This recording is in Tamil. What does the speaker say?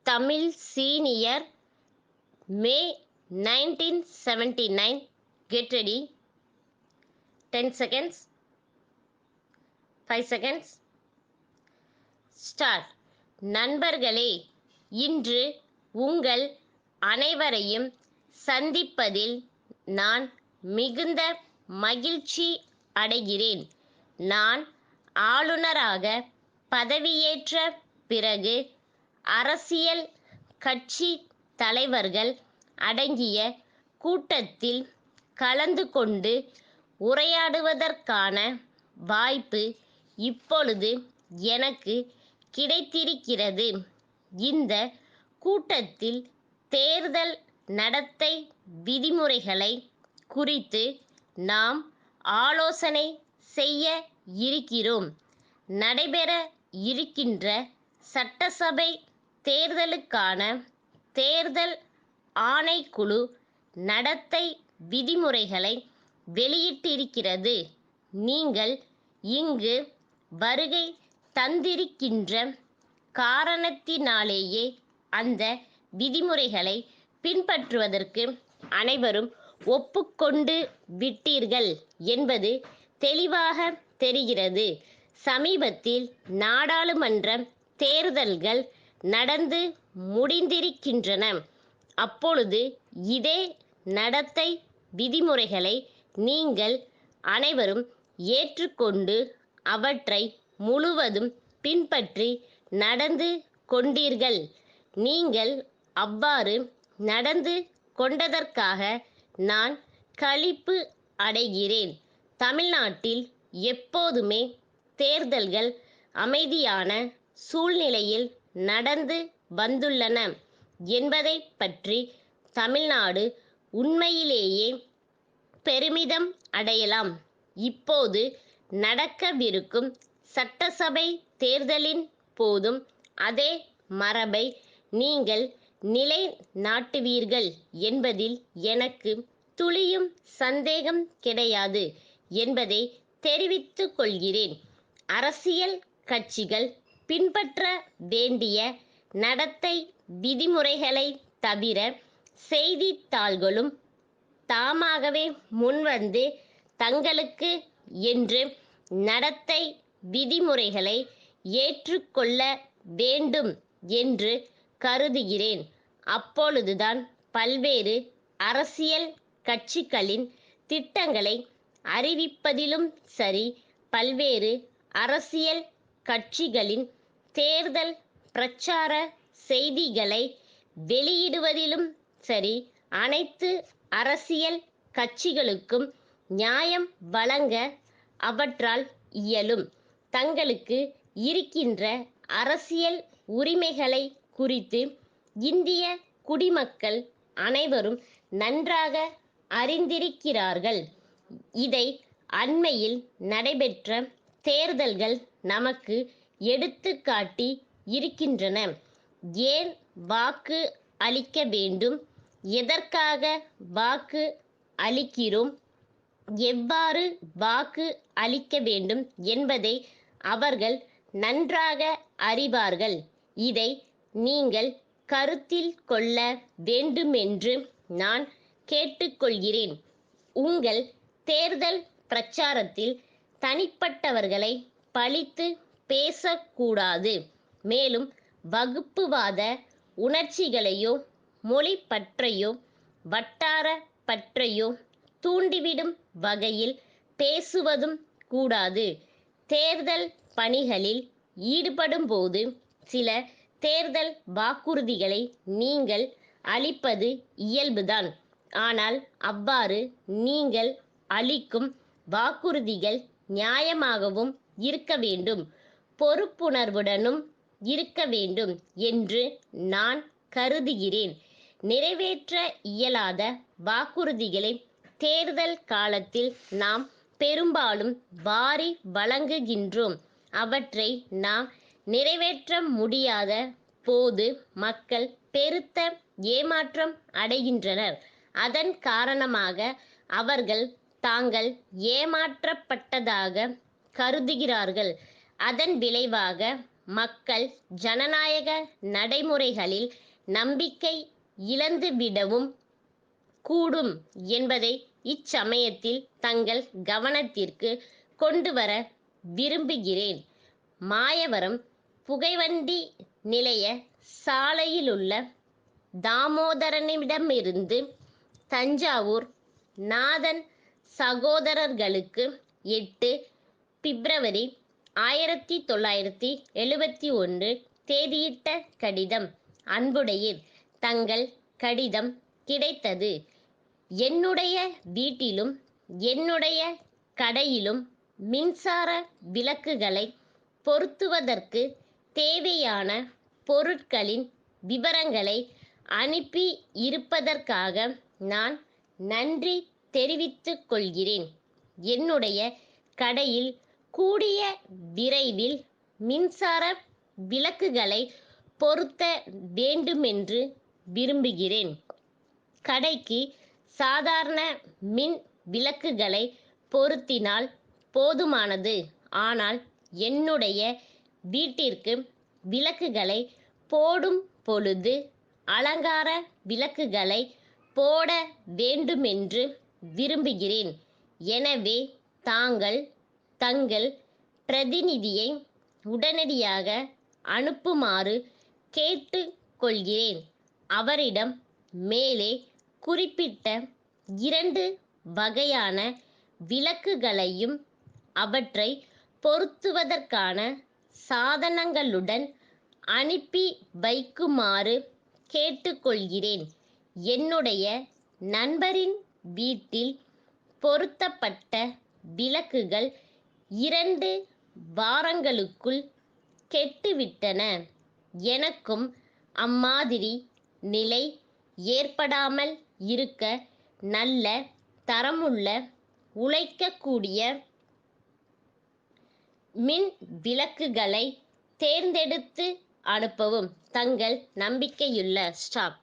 Tamil Senior, May 1979. Get ready. 10 seconds. 5 seconds. Start. நண்பர்களே, இன்று உங்கள் அனைவரையும் சந்திப்பதில் நான் மிகுந்த மகிழ்ச்சி அடைகிறேன். நான் ஆளுநராக பதவியேற்ற பிறகு அரசியல் கட்சி தலைவர்கள் அடங்கிய கூட்டத்தில் கலந்து கொண்டு உரையாடுவதற்கான வாய்ப்பு இப்பொழுது எனக்கு கிடைத்திருக்கிறது. இந்த கூட்டத்தில் தேர்தல் நடத்தை விதிமுறைகளை குறித்து நாம் ஆலோசனை செய்ய இருக்கிறோம். நடைபெற இருக்கின்ற சட்டசபை தேர்தலுக்கான தேர்தல் ஆணைக்குழு நடத்தை விதிமுறைகளை வெளியிட்டிருக்கிறது. நீங்கள் இங்கு வருகை தந்திருக்கின்ற காரணத்தினாலேயே அந்த விதிமுறைகளை பின்பற்றுவதற்கு அனைவரும் ஒப்புக்கொண்டு விட்டீர்கள் என்பது தெளிவாக தெரிகிறது. சமீபத்தில் நாடாளுமன்ற தேர்தல்கள் நடந்து முடிந்திருக்கின்றன. அப்பொழுது இதே நடத்தை விதிமுறைகளை நீங்கள் அனைவரும் ஏற்றுக்கொண்டு அவற்றை முழுவதும் பின்பற்றி நடந்து கொண்டீர்கள். நீங்கள் அவ்வாறு நடந்து கொண்டதற்காக நான் களிப்பு அடைகிறேன். தமிழ்நாட்டில் எப்போதுமே தேர்தல்கள் அமைதியான சூழ்நிலையில் நடந்து வந்துள்ளன என்பதை பற்றி தமிழ்நாடு உண்மையிலேயே பெருமிதம் அடையலாம். இப்போது நடக்கவிருக்கும் சட்டசபை தேர்தலின் போதும் அதே மரபை நீங்கள் நிலைநாட்டுவீர்கள் என்பதில் எனக்கு துளியும் சந்தேகம் கிடையாது என்பதை தெரிவித்துக் கொள்கிறேன். அரசியல் கட்சிகள் பின்பற்ற வேண்டிய நடத்தை விதிமுறைகளை தவிர செய்தித்தாள்களும் தாமாகவே முன்வந்து தங்களுக்கு என்று நடத்தை விதிமுறைகளை ஏற்றுக்கொள்ள வேண்டும் என்று கருதுகிறேன். அப்பொழுதுதான் பல்வேறு அரசியல் கட்சிகளின் திட்டங்களை அறிவிப்பதிலும் சரி, பல்வேறு அரசியல் கட்சிகளின் தேர்தல் பிரச்சார செய்திகளை வெளியிடுவதிலும் சரி, அனைத்து அரசியல் கட்சிகளுக்கும் நியாயம் வழங்க அவற்றால் இயலும். தங்களுக்கு இருக்கின்ற அரசியல் உரிமைகளை குறித்து இந்திய குடிமக்கள் அனைவரும் நன்றாக அறிந்திருக்கிறார்கள். இதை அண்மையில் நடைபெற்ற தேர்தல்கள் நமக்கு எடுத்துக்காட்டி இருக்கின்றன. ஏன் வாக்கு அளிக்க வேண்டும், எதற்காக வாக்கு அளிக்கிறோம், எவ்வாறு வாக்கு அளிக்க வேண்டும் என்பதை அவர்கள் நன்றாக அறிவார்கள். இதை நீங்கள் கருத்தில் கொள்ள வேண்டுமென்று நான் கேட்டுக்கொள்கிறேன். உங்கள் தேர்தல் பிரச்சாரத்தில் தனிப்பட்டவர்களை பழித்து பேசக்கூடாது. மேலும் வகுப்புவாத உணர்ச்சிகளையோ மொழி பற்றையோ வட்டார பற்றையோ தூண்டிவிடும் வகையில் பேசுவதும் கூடாது. தேர்தல் பணிகளில் ஈடுபடும்போது சில தேர்தல் வாக்குறுதிகளை நீங்கள் அளிப்பது இயல்புதான். ஆனால் அவ்வாறு நீங்கள் அளிக்கும் வாக்குறுதிகள் நியாயமாகவும் இருக்க வேண்டும், பொறுப்புணர்வுடனும் இருக்க வேண்டும் என்று நான் கருதுகிறேன். நிறைவேற்ற இயலாத வாக்குறுதிகளை தேர்தல் காலத்தில் நாம் பெரும்பாலும் வாரி வழங்குகின்றோம். அவற்றை நாம் நிறைவேற்ற முடியாத போது மக்கள் பெருத்த ஏமாற்றம் அடைகின்றனர். அதன் காரணமாக அவர்கள் தாங்கள் ஏமாற்றப்பட்டதாக கருதுகிறார்கள். அதன் விளைவாக மக்கள் ஜனநாயக நடைமுறைகளில் நம்பிக்கை இழந்துவிடவும் கூடும் என்பதை இச்சமயத்தில் தங்கள் கவனத்திற்கு கொண்டுவர விரும்புகிறேன். மாயவரம் புகைவண்டி நிலைய சாலையிலுள்ள தாமோதரனிடமிருந்து தஞ்சாவூர் நாதன் சகோதரர்களுக்கு 8 பிப்ரவரி 1971 தேதியிட்ட கடிதம். அன்புடையீர், தங்கள் கடிதம் கிடைத்தது. என்னுடைய வீட்டிலும் என்னுடைய கடையிலும் மின்சார விளக்குகளை பொருத்துவதற்கு தேவையான பொருட்களின் விவரங்களை அனுப்பி இருப்பதற்காக நான் நன்றி தெரிவித்துக் கொள்கிறேன். என்னுடைய கடையில் கூடிய விரைவில் மின்சார விளக்குகளை பொருத்த வேண்டுமென்று விரும்புகிறேன். கடைக்கு சாதாரண மின் விளக்குகளை பொருத்தினால் போதுமானது. ஆனால் என்னுடைய வீட்டிற்கு விளக்குகளை போடும் பொழுது அலங்கார விளக்குகளை போட வேண்டுமென்று விரும்புகிறேன். எனவே தாங்கள் தங்கள் பிரதிநிதியை உடனடியாக அனுப்புமாறு கேட்டுக் கொள்கிறேன். அவரிடம் மேலே குறிப்பிட்ட 2 வகையான விளக்குகளையும் அவற்றை பொருத்துவதற்கான சாதனங்களுடன் அனுப்பி வைக்குமாறு கேட்டுக்கொள்கிறேன். என்னுடைய நண்பரின் வீட்டில் பொருத்தப்பட்ட விளக்குகள் 2 வாரங்களுக்குள் கெட்டுவிட்டன. எனக்கும் அம்மாதிரி நிலை ஏற்படாமல் இருக்க நல்ல தரமுள்ள உழைக்கக்கூடிய மின் விளக்குகளை தேர்ந்தெடுத்து அனுப்பவும். தங்கள் நம்பிக்கையுள்ள ஸ்டாப்.